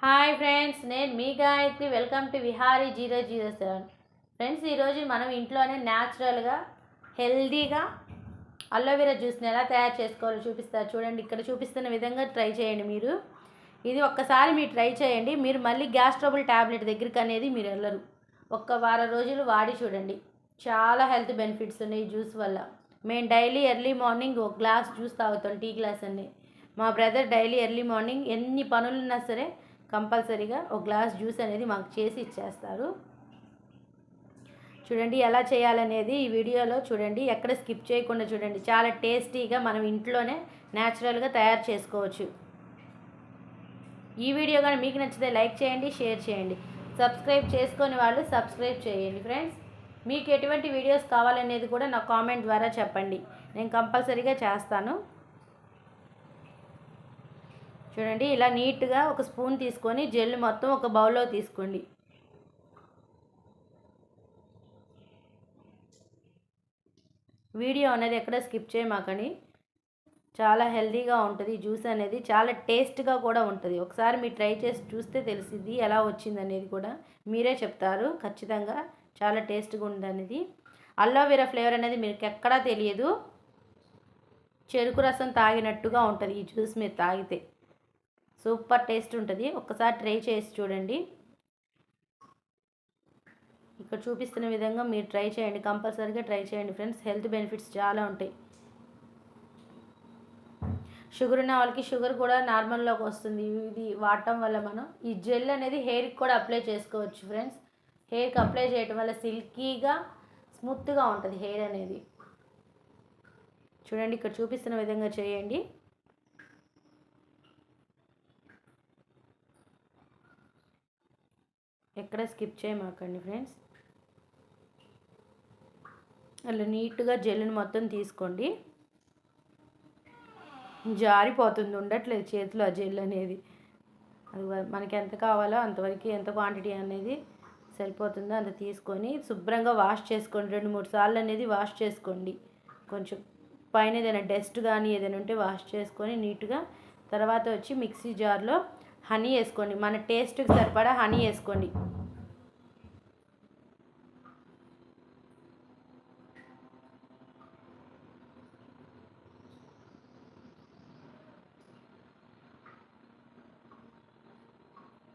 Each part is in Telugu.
హాయ్ ఫ్రెండ్స్, నేను మీ Gayatri. Welcome to Vihari 007. Friends, ఈరోజు మనం ఇంట్లోనే న్యాచురల్గా హెల్దీగా అలోవెరా జ్యూస్ని ఎలా తయారు చేసుకోవాలో చూపిస్తారు. చూడండి, ఇక్కడ చూపిస్తున్న విధంగా ట్రై చేయండి. మీరు ఇది ఒక్కసారి మీరు ట్రై చేయండి, మీరు మళ్ళీ గ్యాస్ ట్రబుల్ ట్యాబ్లెట్ దగ్గరికి అనేది మీరు వెళ్ళరు. ఒక్క వారం రోజులు వాడి చూడండి, చాలా హెల్త్ బెనిఫిట్స్ ఉన్నాయి ఈ జ్యూస్ వల్ల. మేము డైలీ ఎర్లీ మార్నింగ్ ఒక గ్లాస్ జ్యూస్ తాగుతాం, టీ గ్లాస్ అన్ని. మా బ్రదర్ డైలీ ఎర్లీ మార్నింగ్ ఎన్ని పనులున్నా సరే కంపల్సరీగా ఒక గ్లాస్ జ్యూస్ అనేది మాకు చేసి ఇచ్చేస్తారు. చూడండి ఎలా చేయాలనేది ఈ వీడియోలో చూడండి, ఎక్కడ స్కిప్ చేయకుండా చూడండి. చాలా టేస్టీగా మనం ఇంట్లోనే న్యాచురల్గా తయారు చేసుకోవచ్చు. ఈ వీడియో కానీ మీకు నచ్చితే లైక్ చేయండి, షేర్ చేయండి. సబ్స్క్రైబ్ చేసుకొని వాళ్ళు సబ్స్క్రైబ్ చేయండి. ఫ్రెండ్స్, మీకు ఎటువంటి వీడియోస్ కావాలనేది కూడా నా కామెంట్ ద్వారా చెప్పండి, నేను కంపల్సరీగా చేస్తాను. చూడండి, ఇలా నీట్గా ఒక స్పూన్ తీసుకొని జెల్ మొత్తం ఒక బౌల్లో తీసుకోండి. వీడియో అనేది ఎక్కడ స్కిప్ చేయమాకండి, చాలా హెల్తీగా ఉంటుంది. జ్యూస్ అనేది చాలా టేస్ట్గా కూడా ఉంటుంది. ఒకసారి మీరు ట్రై చేసి చూస్తే తెలిసిద్ది ఎలా వచ్చింది అనేది కూడా మీరే చెప్తారు. ఖచ్చితంగా చాలా టేస్ట్గా ఉంది అనేది. అలోవెరా ఫ్లేవర్ అనేది మీకు ఎక్కడా తెలియదు, చెరుకు రసం తాగినట్టుగా ఉంటుంది ఈ జ్యూస్ మీరు తాగితే. సూపర్ టేస్ట్ ఉంటుంది. ఒక్కసారి ట్రై చేసి చూడండి. ఇక్కడ చూపిస్తున్న విధంగా మీరు ట్రై చేయండి, కంపల్సరీగా ట్రై చేయండి ఫ్రెండ్స్. హెల్త్ బెనిఫిట్స్ చాలా ఉంటాయి. షుగర్ ఉన్న వాళ్ళకి షుగర్ కూడా నార్మల్లోకి వస్తుంది ఇది వాడటం వల్ల. మనం ఈ జెల్ అనేది హెయిర్కి కూడా అప్లై చేసుకోవచ్చు ఫ్రెండ్స్. హెయిర్కి అప్లై చేయడం వల్ల సిల్కీగా స్మూత్గా ఉంటుంది హెయిర్ అనేది. చూడండి, ఇక్కడ చూపిస్తున్న విధంగా చేయండి. ఎక్కడ స్కిప్ చేయమాకండి ఫ్రెండ్స్. అలా నీట్గా జెల్లుని మొత్తం తీసుకోండి. జారిపోతుంది, ఉండట్లేదు చేతిలో ఆ జెల్ అనేది. అది మనకి ఎంత కావాలో అంతవరకు, ఎంత క్వాంటిటీ అనేది సరిపోతుందో అంత తీసుకొని శుభ్రంగా వాష్ చేసుకోండి. 2-3 సార్లు అనేది వాష్ చేసుకోండి. కొంచెం పైన ఏదైనా డస్ట్ కానీ ఏదైనా ఉంటే వాష్ చేసుకొని నీట్గా. తర్వాత వచ్చి మిక్సీ జార్లో హనీ వేసుకోండి. మన టేస్ట్కి సరిపడా హనీ వేసుకోండి.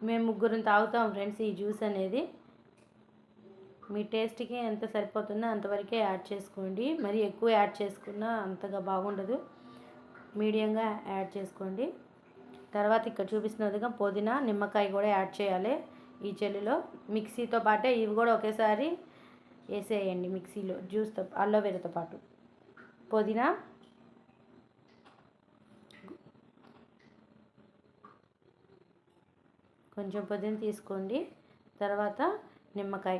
మేము ముగ్గురం తాగుతాం ఫ్రెండ్స్ ఈ జ్యూస్ అనేది. మీ టేస్ట్కి ఎంత సరిపోతుందో అంతవరకే యాడ్ చేసుకోండి. మరి ఎక్కువ యాడ్ చేసుకున్నా అంతగా బాగుండదు, మీడియంగా యాడ్ చేసుకోండి. తర్వాత ఇక్కడ చూపిస్తున్న విధంగా పుదీనా, నిమ్మకాయ కూడా యాడ్ చేయాలి ఈ జెల్లులో. మిక్సీతో పాటే ఇవి కూడా ఒకేసారి వేసేయండి మిక్సీలో, జ్యూస్తో అలోవెరాతో పాటు. పుదీనా, కొంచెం పుదీనా తీసుకోండి. తర్వాత నిమ్మకాయ,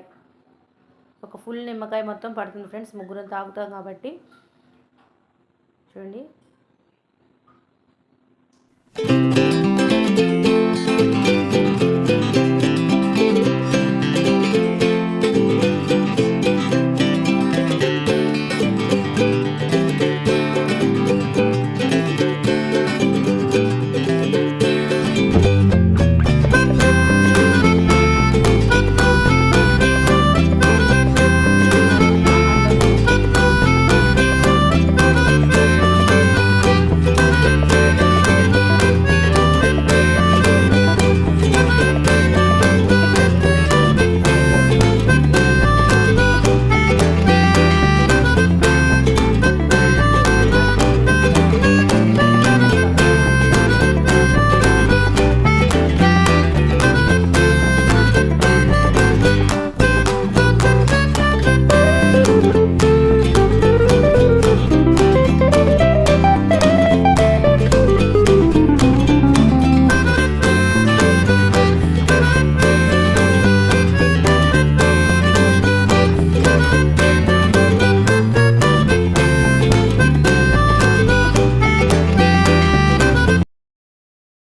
ఒక ఫుల్ నిమ్మకాయ మొత్తం పడుతుంది ఫ్రెండ్స్, ముగ్గురం తాగుతాం కాబట్టి. చూడండి,